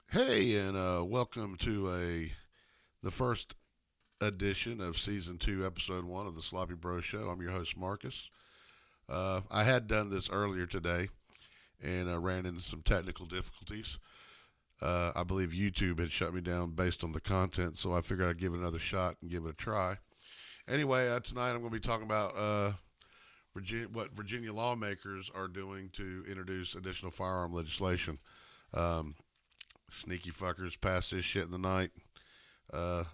Hey, and welcome to the first edition of season two, episode one of the Sloppy Bro Show. I'm your host Marcus. I had done this earlier today and ran into some technical difficulties. I believe YouTube had shut me down based on the content, so I figured I'd give it another shot and give it a try. Anyway, tonight I'm going to be talking about what Virginia lawmakers are doing to introduce additional firearm legislation. Um, Sneaky fuckers pass this shit in the night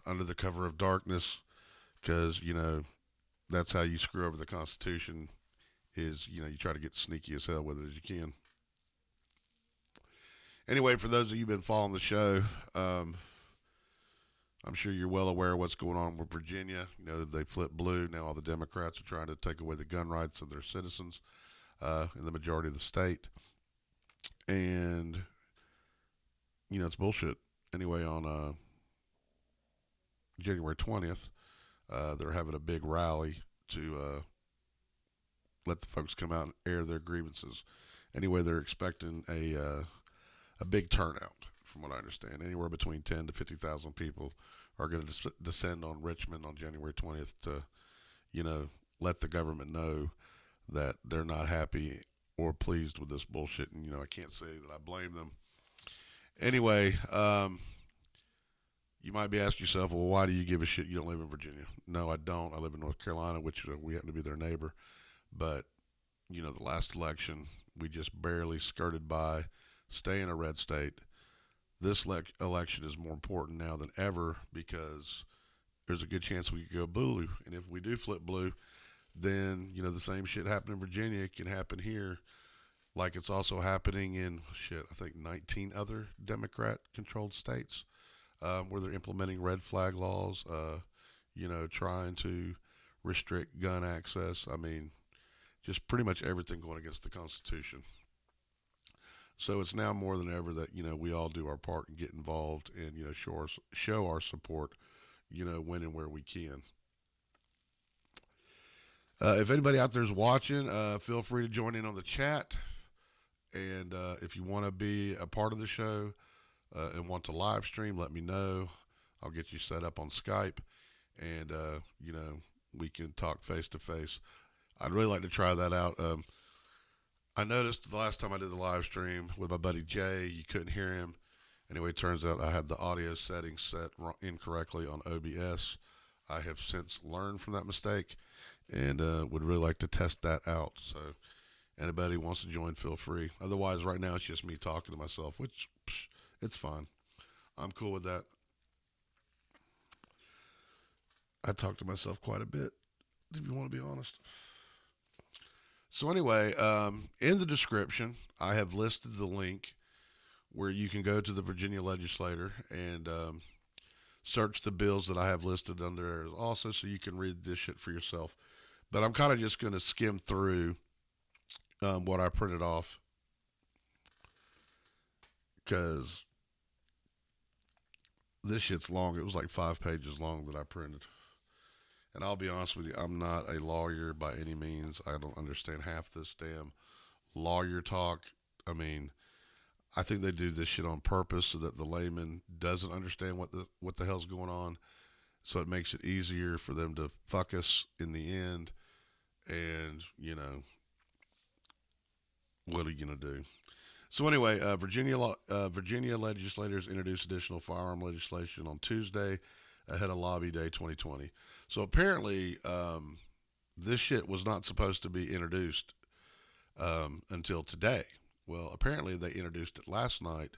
under the cover of darkness because, that's how you screw over the Constitution is, you try to get sneaky as hell with it as you can. Anyway, for those of you who've been following the show, I'm sure you're well aware of what's going on with Virginia. They flipped blue. Now all the Democrats are trying to take away the gun rights of their citizens in the majority of the state. And, it's bullshit. Anyway, on January 20th, they're having a big rally to let the folks come out and air their grievances. Anyway, they're expecting a big turnout, from what I understand. Anywhere between 10 to 50,000 people are going to descend on Richmond on January 20th to, let the government know that they're not happy or pleased with this bullshit. And, I can't say that I blame them. Anyway, you might be asking yourself, well, why do you give a shit you don't live in Virginia? No, I don't. I live in North Carolina, which we happen to be their neighbor. But, the last election, we just barely skirted by staying a red state. This election is more important now than ever because there's a good chance we could go blue. And if we do flip blue, then, the same shit happened in Virginia. It can happen here. Like it's also happening in, I think 19 other Democrat controlled states where they're implementing red flag laws, trying to restrict gun access. I mean, just pretty much everything going against the Constitution. So it's now more than ever that we all do our part and get involved and show our support, when and where we can. If anybody out there is watching, feel free to join in on the chat. And if you want to be a part of the show and want to live stream, let me know. I'll get you set up on Skype, and we can talk face to face. I'd really like to try that out. I noticed the last time I did the live stream with my buddy Jay, you couldn't hear him. Anyway, it turns out I had the audio settings set incorrectly on OBS. I have since learned from that mistake and would really like to test that out. So, anybody who wants to join, feel free. Otherwise, right now it's just me talking to myself, which it's fine. I'm cool with that. I talk to myself quite a bit, if you want to be honest. So anyway, in the description, I have listed the link where you can go to the Virginia legislator and search the bills that I have listed under there also, so you can read this shit for yourself. But I'm kind of just going to skim through what I printed off because this shit's long. It was like 5 pages long that I printed. And I'll be honest with you, I'm not a lawyer by any means. I don't understand half this damn lawyer talk. I mean, I think they do this shit on purpose so that the layman doesn't understand what the hell's going on. So it makes it easier for them to fuck us in the end. And, what are you gonna do? So anyway, Virginia legislators introduced additional firearm legislation on Tuesday ahead of Lobby Day 2020. So apparently, this shit was not supposed to be introduced until today. Well, apparently they introduced it last night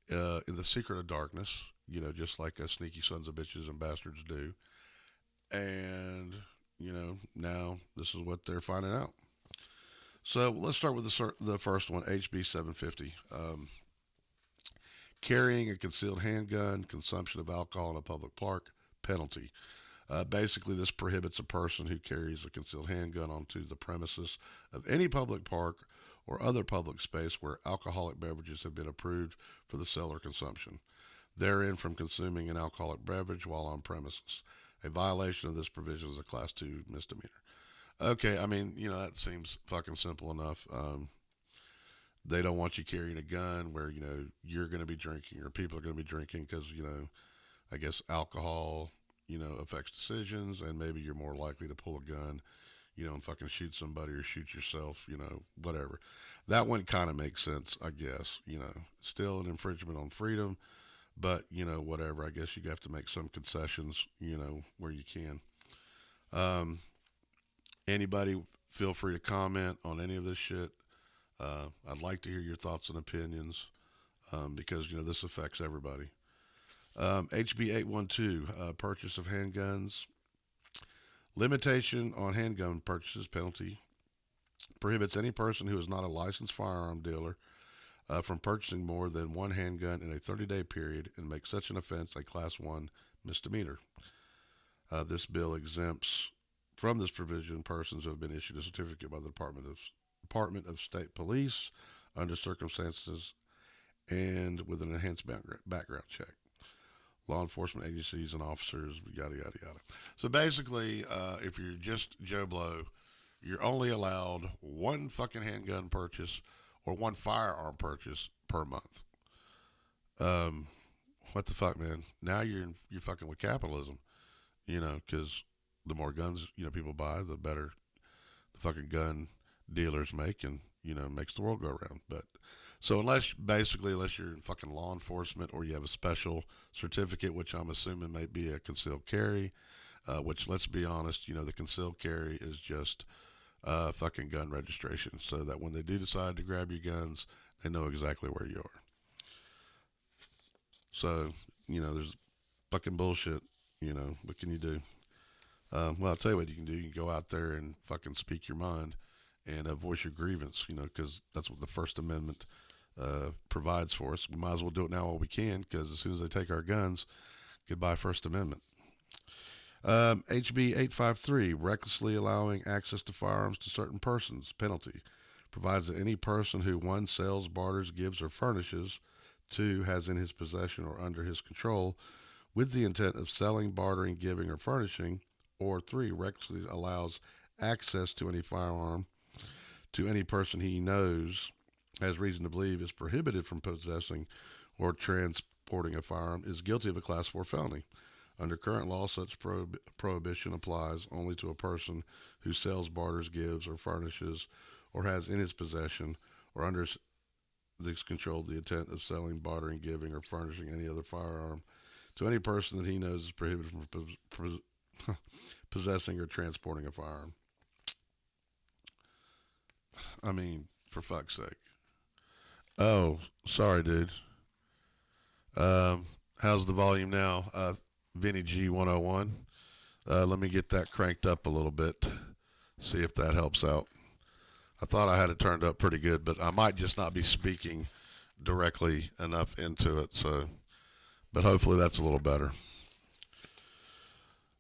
in the secret of darkness, just like sneaky sons of bitches and bastards do. And, now this is what they're finding out. So let's start with the first one, HB 750. Carrying a concealed handgun, consumption of alcohol in a public park, penalty. Basically, this prohibits a person who carries a concealed handgun onto the premises of any public park or other public space where alcoholic beverages have been approved for the sale or consumption, therein from consuming an alcoholic beverage while on premises. A violation of this provision is a Class 2 misdemeanor. Okay, I mean, that seems fucking simple enough. They don't want you carrying a gun where, you're going to be drinking or people are going to be drinking because, I guess alcohol, affects decisions, and maybe you're more likely to pull a gun, and fucking shoot somebody or shoot yourself, whatever. That one kind of makes sense, I guess. Still an infringement on freedom, but, whatever. I guess you have to make some concessions, where you can. Um, Anybody feel free to comment on any of this shit. I'd like to hear your thoughts and opinions, because, this affects everybody. HB 812, purchase of handguns. Limitation on handgun purchases penalty prohibits any person who is not a licensed firearm dealer from purchasing more than one handgun in a 30-day period and makes such an offense a Class 1 misdemeanor. This bill exempts from this provision persons who have been issued a certificate by the Department of State Police under circumstances and with an enhanced background check. Law enforcement agencies and officers, yada, yada, yada. So basically, if you're just Joe Blow, you're only allowed one fucking handgun purchase or one firearm purchase per month. What the fuck, man? Now you're fucking with capitalism, because the more guns, people buy, the better the fucking gun dealers make, and, makes the world go around. But so unless you're in fucking law enforcement or you have a special certificate, which I'm assuming may be a concealed carry, which, let's be honest, the concealed carry is just fucking gun registration, so that when they do decide to grab your guns, they know exactly where you are. So, there's fucking bullshit. What can you do? Well, I'll tell you what you can do. You can go out there and fucking speak your mind and voice your grievance, because that's what the First Amendment provides for us. We might as well do it now while we can, because as soon as they take our guns, goodbye First Amendment. HB 853, recklessly allowing access to firearms to certain persons, penalty, provides that any person who, 1, sells, barters, gives, or furnishes, 2, has in his possession or under his control, with the intent of selling, bartering, giving, or furnishing, or 3, recklessly allows access to any firearm to any person he knows has reason to believe is prohibited from possessing or transporting a firearm, is guilty of a Class 4 felony. Under current law, such prohibition applies only to a person who sells, barters, gives, or furnishes, or has in his possession or under his control the intent of selling, bartering, giving, or furnishing any other firearm to any person that he knows is prohibited from possessing or transporting a firearm. I mean, for fuck's sake. Oh, sorry, dude. How's the volume now? Vinny G 101. Let me get that cranked up a little bit. See if that helps out. I thought I had it turned up pretty good, but I might just not be speaking directly enough into it. But hopefully that's a little better.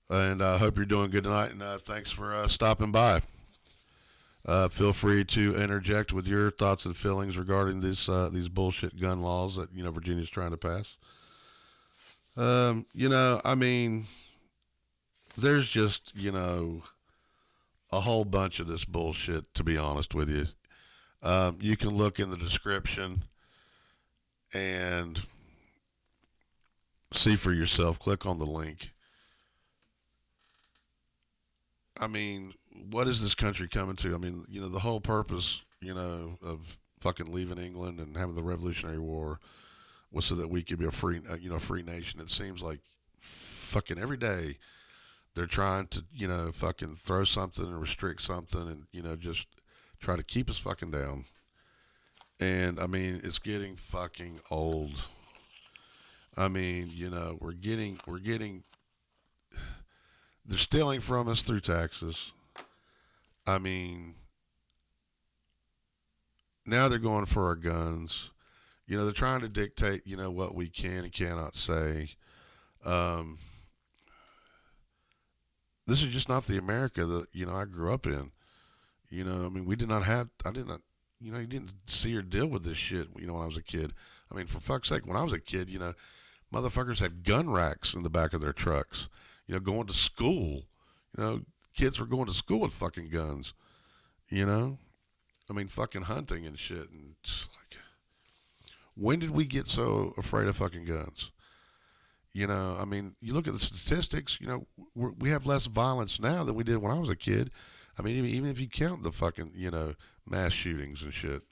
And I hope you're doing good tonight. And thanks for stopping by. Feel free to interject with your thoughts and feelings regarding these bullshit gun laws that Virginia's trying to pass. I mean, there's just a whole bunch of this bullshit. To be honest with you, you can look in the description and see for yourself. Click on the link. I mean, what is this country coming to? I mean, the whole purpose, of fucking leaving England and having the Revolutionary War was so that we could be a free nation. It seems like fucking every day they're trying to, fucking throw something and restrict something and, just try to keep us fucking down. And I mean, it's getting fucking old. I mean, we're getting, they're stealing from us through taxes. I mean, now they're going for our guns. They're trying to dictate, what we can and cannot say. This is just not the America that, I grew up in. I mean, you didn't see or deal with this shit, when I was a kid. I mean, for fuck's sake, when I was a kid, motherfuckers had gun racks in the back of their trucks, going to school. Kids were going to school with fucking guns, I mean, fucking hunting and shit. And When did we get so afraid of fucking guns? You know, I mean, you look at the statistics. You know, we have less violence now than we did when I was a kid. I mean, even if you count the fucking, mass shootings and shit.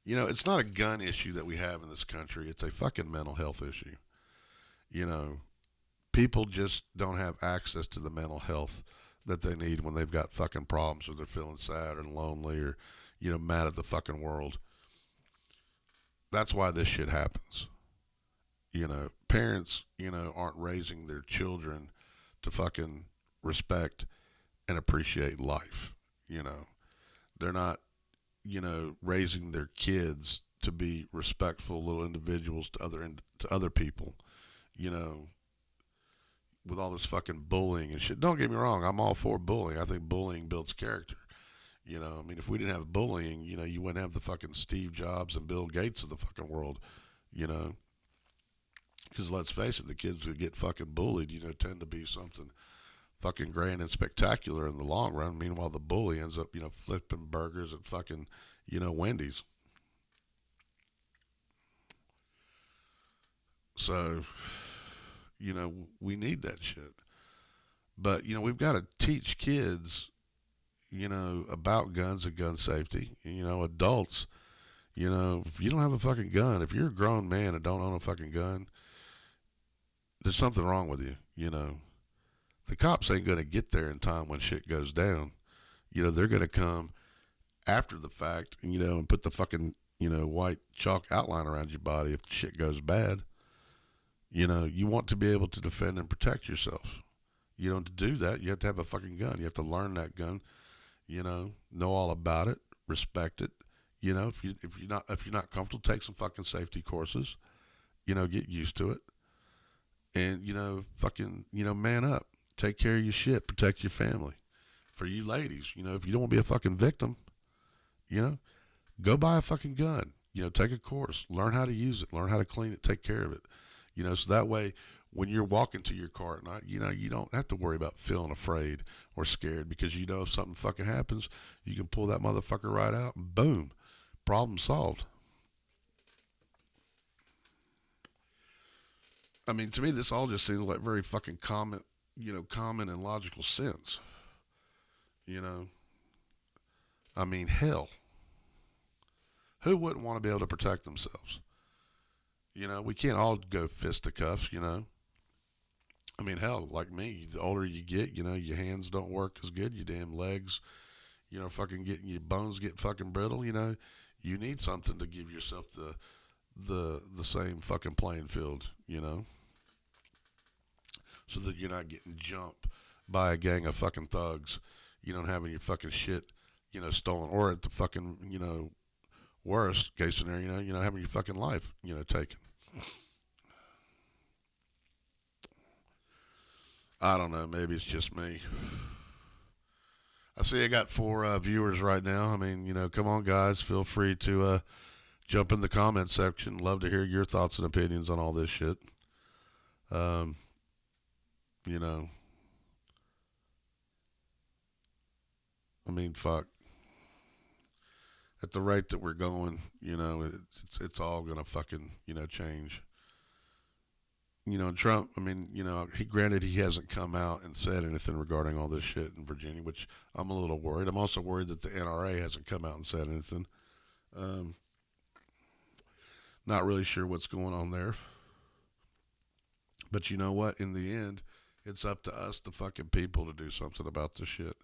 You know, it's not a gun issue that we have in this country. It's a fucking mental health issue. You know, people just don't have access to the mental health that they need when they've got fucking problems or they're feeling sad or lonely or, mad at the fucking world. That's why this shit happens. Parents, aren't raising their children to fucking respect and appreciate life. You know, they're not, raising their kids to be respectful little individuals to other people. You know, with all this fucking bullying and shit. Don't get me wrong, I'm all for bullying. I think bullying builds character. I mean, if we didn't have bullying, you wouldn't have the fucking Steve Jobs and Bill Gates of the fucking world. You know, because let's face it, the kids who get fucking bullied, tend to be something fucking grand and spectacular in the long run. Meanwhile, the bully ends up, flipping burgers at fucking, Wendy's. So, we need that shit. But, we've got to teach kids, about guns and gun safety. Adults, if you don't have a fucking gun, if you're a grown man and don't own a fucking gun, there's something wrong with you. The cops ain't going to get there in time when shit goes down. They're going to come after the fact, and put the fucking, white chalk outline around your body if shit goes bad. You want to be able to defend and protect yourself. To do that, you have to have a fucking gun. You have to learn that gun. Know all about it, respect it. If you're not comfortable, take some fucking safety courses. Get used to it, and fucking man up. Take care of your shit. Protect your family. For you ladies, if you don't want to be a fucking victim, you know, go buy a fucking gun. Take a course. Learn how to use it. Learn how to clean it. Take care of it. So that way, when you're walking to your car at night, you don't have to worry about feeling afraid or scared because if something fucking happens, you can pull that motherfucker right out and boom, problem solved. I mean, to me, this all just seems like very fucking common and logical sense. You know, I mean, hell, who wouldn't want to be able to protect themselves? We can't all go fisticuffs. I mean, hell, like me, the older you get, your hands don't work as good, your damn legs, fucking getting your bones get fucking brittle. You need something to give yourself the same fucking playing field. So that you're not getting jumped by a gang of fucking thugs. Having your fucking shit, stolen, or at the fucking, worst case scenario, having your fucking life, taken. I don't know. Maybe it's just me. I see I got four viewers right now. I mean, come on, guys. Feel free to jump in the comment section. Love to hear your thoughts and opinions on all this shit. Um, you know, I mean, fuck. At the rate that we're going, it's all gonna fucking change. Trump. I mean, he hasn't come out and said anything regarding all this shit in Virginia, which I'm a little worried. I'm also worried that the NRA hasn't come out and said anything. Um, Not really sure what's going on there, but you know what? In the end, it's up to us, the fucking people, to do something about this shit.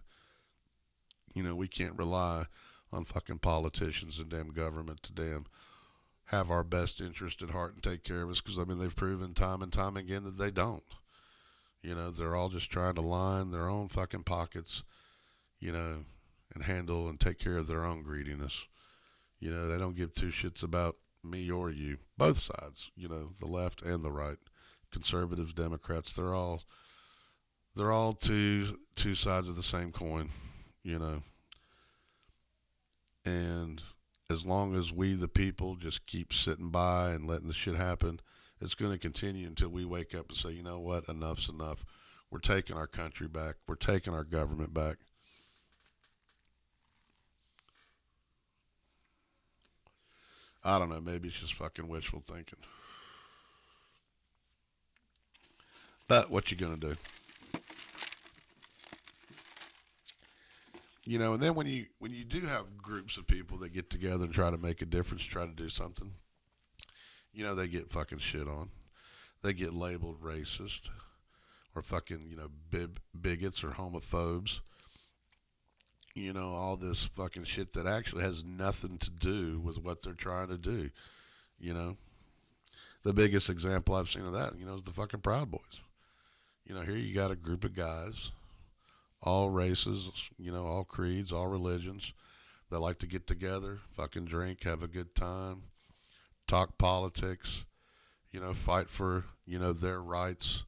We can't rely on fucking politicians and damn government to damn have our best interest at heart and take care of us because, I mean, they've proven time and time again that they don't. They're all just trying to line their own fucking pockets, you know, and handle and take care of their own greediness. They don't give two shits about me or you. Both sides, the left and the right. Conservatives, Democrats, they're all two sides of the same coin, you know. And as long as we, the people, just keep sitting by and letting the shit happen, it's going to continue until we wake up and say, you know what, enough's enough. We're taking our country back. We're taking our government back. I don't know. Maybe it's just fucking wishful thinking. But what you gonna do? You know, and then when you do have groups of people that get together and try to make a difference, try to do something, they get fucking shit on. They get labeled racist or fucking, bigots or homophobes. All this fucking shit that actually has nothing to do with what they're trying to do. You know, the biggest example I've seen of that, is the fucking Proud Boys. Here you got a group of guys, all races, all creeds, all religions, that like to get together, fucking drink, have a good time, talk politics, fight for, their rights,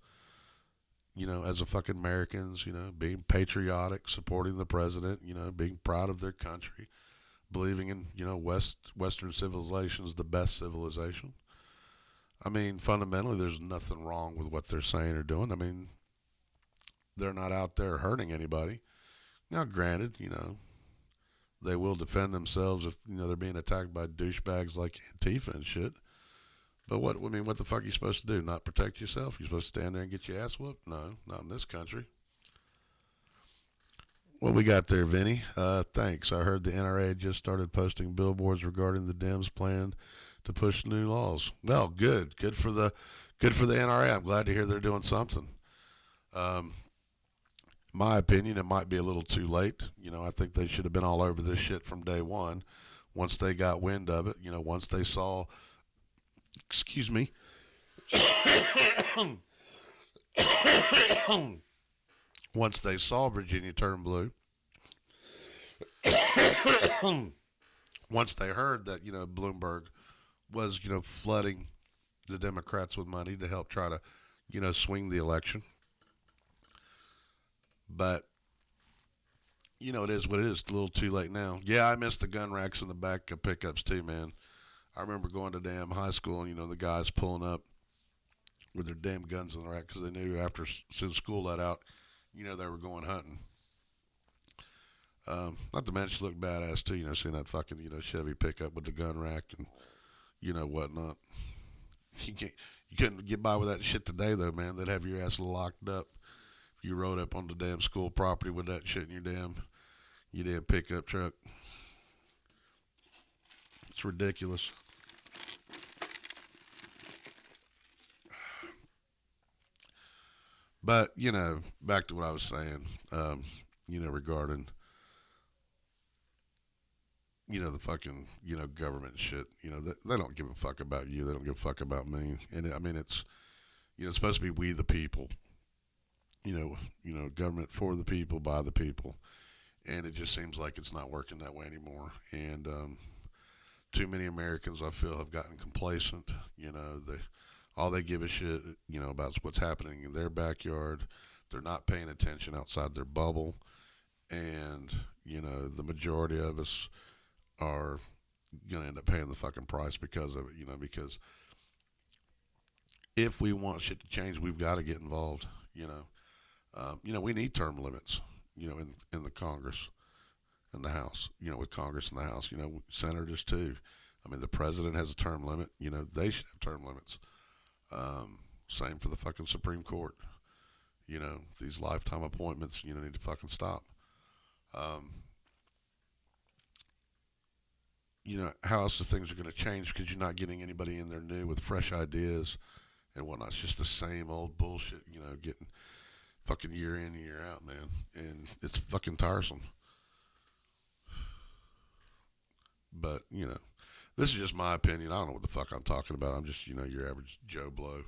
as a fucking Americans, being patriotic, supporting the president, being proud of their country, believing in, Western civilization is the best civilization. I mean, fundamentally, there's nothing wrong with what they're saying or doing. I mean, they're not out there hurting anybody. Now, granted, they will defend themselves if, they're being attacked by douchebags like Antifa and shit. But what the fuck are you supposed to do? Not protect yourself? You supposed to stand there and get your ass whooped? No, not in this country. What we got there, Vinny? Thanks. I heard the NRA just started posting billboards regarding the Dems' plan to push new laws. Well, good. Good for the NRA. I'm glad to hear they're doing something. Um, my opinion, it might be a little too late. I think they should have been all over this shit from day one. Once they got wind of it, once they saw, excuse me, once they saw Virginia turn blue, once they heard that, Bloomberg was, flooding the Democrats with money to help try to, swing the election. But, it is what it is. It's a little too late now. Yeah, I miss the gun racks in the back of pickups too, man. I remember going to damn high school and, the guys pulling up with their damn guns in the rack because they knew after soon school let out, they were going hunting. Not to mention, looked badass too, seeing that fucking, Chevy pickup with the gun rack and, whatnot. You couldn't get by with that shit today, though, man. They'd have your ass locked up if you rode up on the damn school property with that shit in your damn pickup truck. It's ridiculous. But, back to what I was saying, regarding, the fucking, government shit. They don't give a fuck about you. They don't give a fuck about me. And, I mean, it's supposed to be we the people. Government for the people, by the people. And it just seems like it's not working that way anymore. And, too many Americans, I feel, have gotten complacent. All they give a shit, about what's happening in their backyard. They're not paying attention outside their bubble. And, the majority of us are going to end up paying the fucking price because of it, because if we want shit to change, we've got to get involved. We need term limits, in the Congress and the House, with Congress and the House, senators too. I mean, the president has a term limit, they should have term limits. Same for the fucking Supreme Court. These lifetime appointments, need to fucking stop. Um, how else are things are going to change because you're not getting anybody in there new with fresh ideas and whatnot. It's just the same old bullshit, getting fucking year in, year out, man. And it's fucking tiresome. But, this is just my opinion. I don't know what the fuck I'm talking about. I'm just, your average Joe Blow.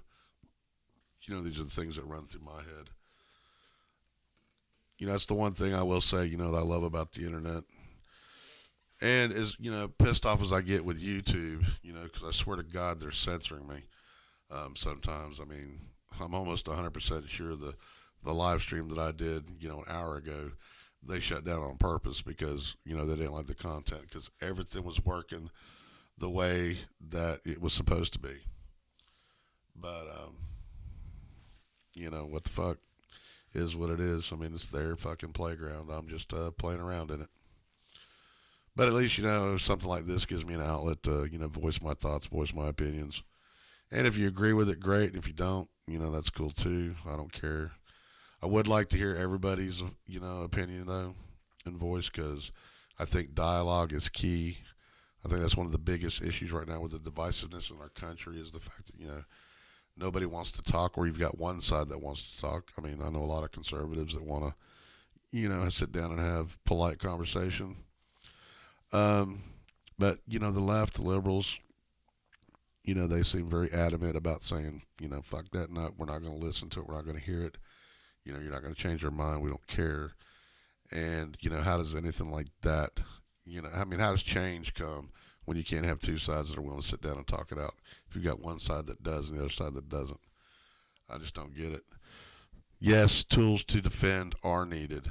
These are the things that run through my head. That's the one thing I will say, that I love about the internet. And as, pissed off as I get with YouTube, because I swear to God they're censoring me sometimes. I mean, I'm almost 100% sure the live stream that I did, an hour ago, they shut down on purpose because, they didn't like the content because everything was working the way that it was supposed to be. But, what the fuck is what it is. I mean, it's their fucking playground. I'm just playing around in it. But at least, something like this gives me an outlet to, voice my thoughts, voice my opinions. And if you agree with it, great. If you don't, that's cool too. I don't care. I would like to hear everybody's, opinion though, and voice, because I think dialogue is key. I think that's one of the biggest issues right now with the divisiveness in our country is the fact that, nobody wants to talk, or you've got one side that wants to talk. I mean, I know a lot of conservatives that want to, sit down and have polite conversation. Um, but, the left, the liberals, they seem very adamant about saying, fuck that, no, we're not going to listen to it, we're not going to hear it. You're not going to change our mind, we don't care. And, how does anything like that, I mean, how does change come when you can't have two sides that are willing to sit down and talk it out? If you've got one side that does and the other side that doesn't, I just don't get it. Yes, tools to defend are needed,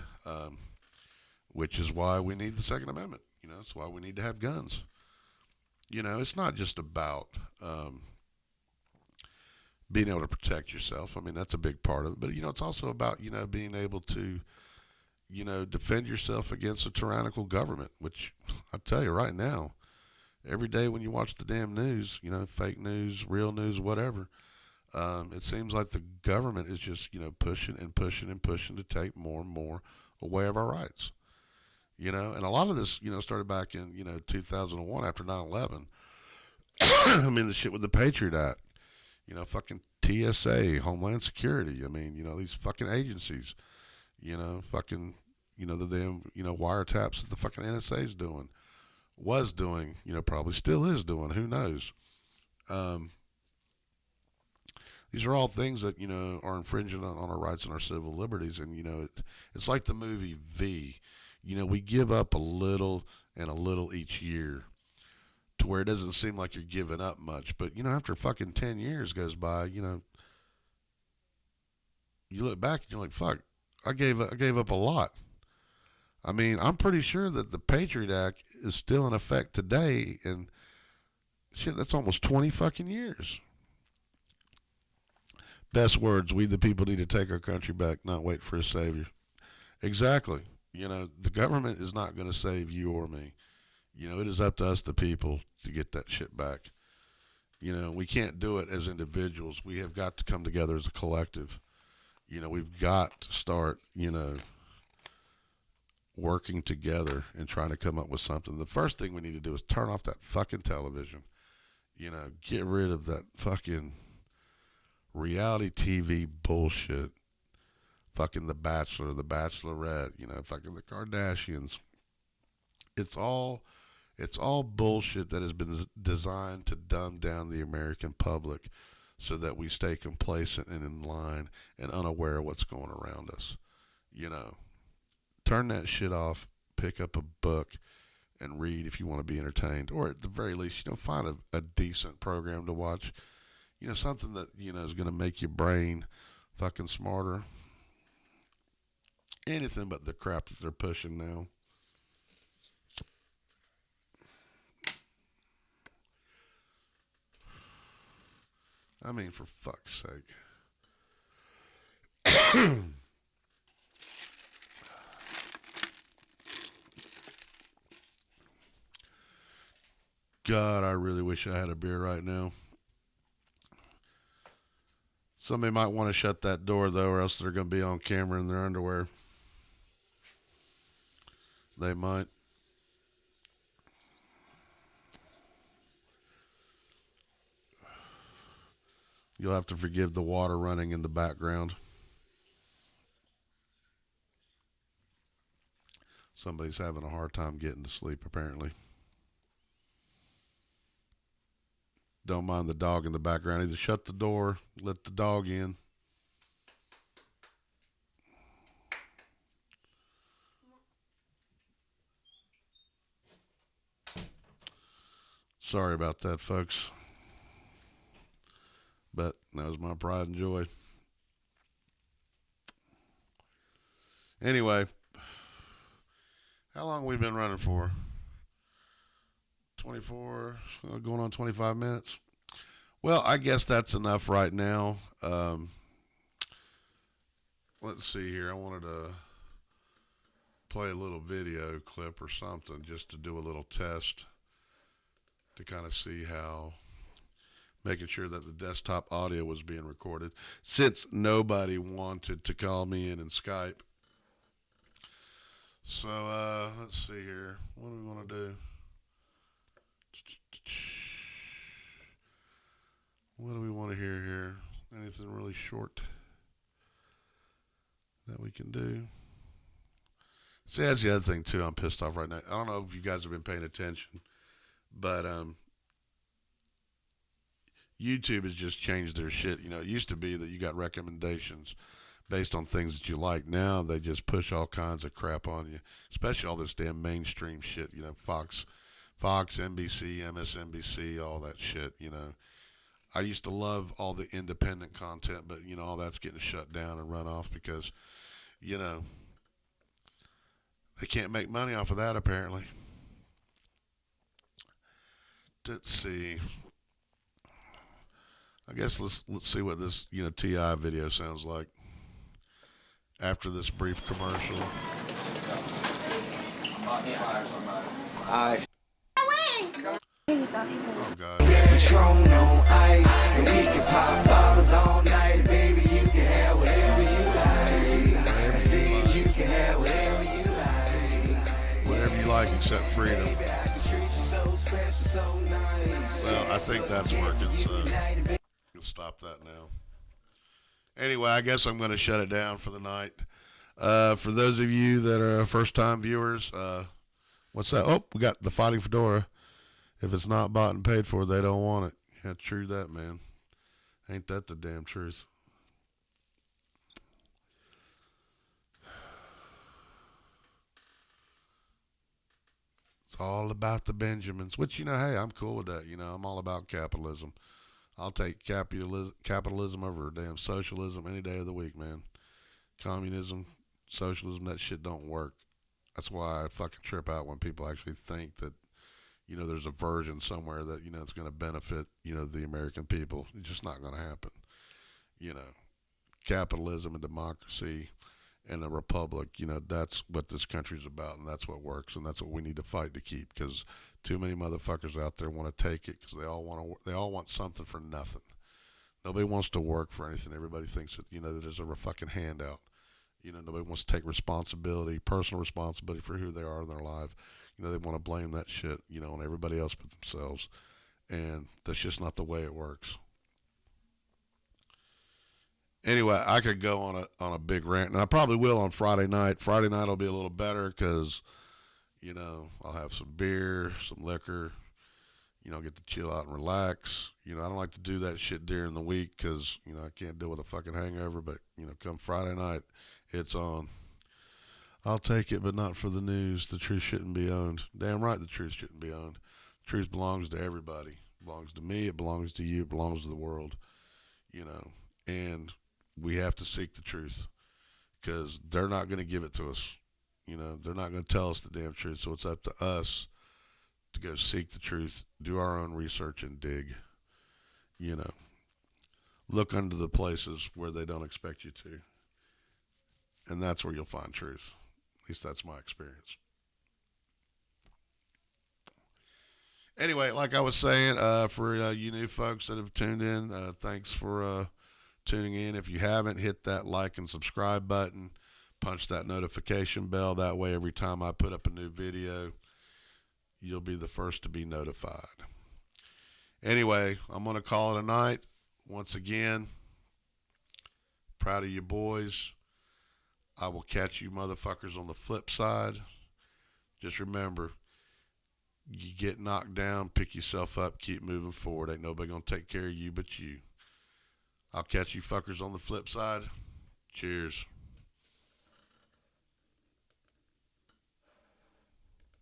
which is why we need the Second Amendment. It's why we need to have guns. It's not just about being able to protect yourself. I mean, that's a big part of it. But, it's also about, being able to, defend yourself against a tyrannical government, which I tell you right now, every day when you watch the damn news, fake news, real news, whatever, it seems like the government is just, pushing and pushing and pushing to take more and more away of our rights. And a lot of this, started back in, 2001 after 9/11. I mean, the shit with the Patriot Act, fucking TSA, Homeland Security. I mean, these fucking agencies, fucking, the damn, wiretaps that the fucking NSA's doing, was doing, probably still is doing, who knows. Um, these are all things that, are infringing on our rights and our civil liberties. And, it's like the movie V. We give up a little and a little each year to where it doesn't seem like you're giving up much. But, after fucking 10 years goes by, you look back and you're like, fuck, I gave up a lot. I mean, I'm pretty sure that the Patriot Act is still in effect today, and shit, that's almost 20 fucking years. Best words, we the people need to take our country back, not wait for a savior. Exactly. The government is not going to save you or me. It is up to us, the people, to get that shit back. We can't do it as individuals. We have got to come together as a collective. We've got to start, working together and trying to come up with something. The first thing we need to do is turn off that fucking television. Get rid of that fucking reality TV bullshit. Fucking The Bachelor, The Bachelorette, fucking the Kardashians. It's all bullshit that has been designed to dumb down the American public so that we stay complacent and in line and unaware of what's going around us. Turn that shit off, pick up a book, and read if you want to be entertained. Or at the very least, find a decent program to watch. Something that, is going to make your brain fucking smarter. Anything but the crap that they're pushing now. I mean, for fuck's sake. God, I really wish I had a beer right now. Somebody might want to shut that door, though, or else they're going to be on camera in their underwear. They might. You'll have to forgive the water running in the background. Somebody's having a hard time getting to sleep, apparently. Don't mind the dog in the background. Either shut the door, let the dog in. Sorry about that, folks. But that was my pride and joy. Anyway, how long have we been running for? 24, going on 25 minutes. Well, I guess that's enough right now. Let's see here. I wanted to play a little video clip or something just to do a little test to kind of see how making sure that the desktop audio was being recorded since nobody wanted to call me in and Skype. So let's see here. What do we want to do? What do we want to hear here? Anything really short that we can do? See, that's the other thing too. I'm pissed off right now. I don't know if you guys have been paying attention, but YouTube has just changed their shit. You know, it used to be that you got recommendations based on things that you like. Now they just push all kinds of crap on you, especially all this damn mainstream shit. You know, Fox, NBC, MSNBC, all that shit. You know, I used to love all the independent content, but you know, all that's getting shut down and run off because, you know, they can't make money off of that apparently. Let's see. I guess let's see what this TI video sounds like after this brief commercial. I Oh God. Patron on ice, and we can pop bottles all night, baby. You can have whatever you like. I said you can have whatever you like. Whatever you like except freedom. Baby, I can treat you so special, so nice. Well, I think that's working, so we'll stop that now. Anyway, I guess I'm going to shut it down for the night. For those of you that are first-time viewers, what's that? Oh, we got the Fighting Fedora. If it's not bought and paid for, they don't want it. Yeah, true that, man. Ain't that the damn truth? It's all about the Benjamins, which, hey, I'm cool with that. I'm all about capitalism. I'll take capitalism over damn socialism any day of the week, man. Communism, socialism, that shit don't work. That's why I fucking trip out when people actually think that, there's a version somewhere that, it's going to benefit, the American people. It's just not going to happen. Capitalism and democracy and a republic, that's what this country's about, and that's what works, and that's what we need to fight to keep, because too many motherfuckers out there want to take it because they all want something for nothing. Nobody wants to work for anything. Everybody thinks that, that there's a fucking handout. Nobody wants to take responsibility, personal responsibility for who they are in their life. They want to blame that shit, on everybody else but themselves. And that's just not the way it works. Anyway, I could go on a big rant, and I probably will on Friday night. Friday night will be a little better because, I'll have some beer, some liquor, get to chill out and relax. I don't like to do that shit during the week because, I can't deal with a fucking hangover. But, come Friday night, it's on. I'll take it, but not for the news. The truth shouldn't be owned. Damn right the truth shouldn't be owned. The truth belongs to everybody. It belongs to me. It belongs to you. It belongs to the world. And we have to seek the truth because they're not going to give it to us. They're not going to tell us the damn truth. So it's up to us to go seek the truth, do our own research, and dig. Look under the places where they don't expect you to. And that's where you'll find truth. At least that's my experience. Anyway, like I was saying, for you new folks that have tuned in, thanks for tuning in. If you haven't, hit that like and subscribe button. Punch that notification bell. That way, every time I put up a new video, you'll be the first to be notified. Anyway, I'm going to call it a night. Once again, proud of you boys. I will catch you motherfuckers on the flip side. Just remember, you get knocked down, pick yourself up, keep moving forward. Ain't nobody going to take care of you but you. I'll catch you fuckers on the flip side. Cheers.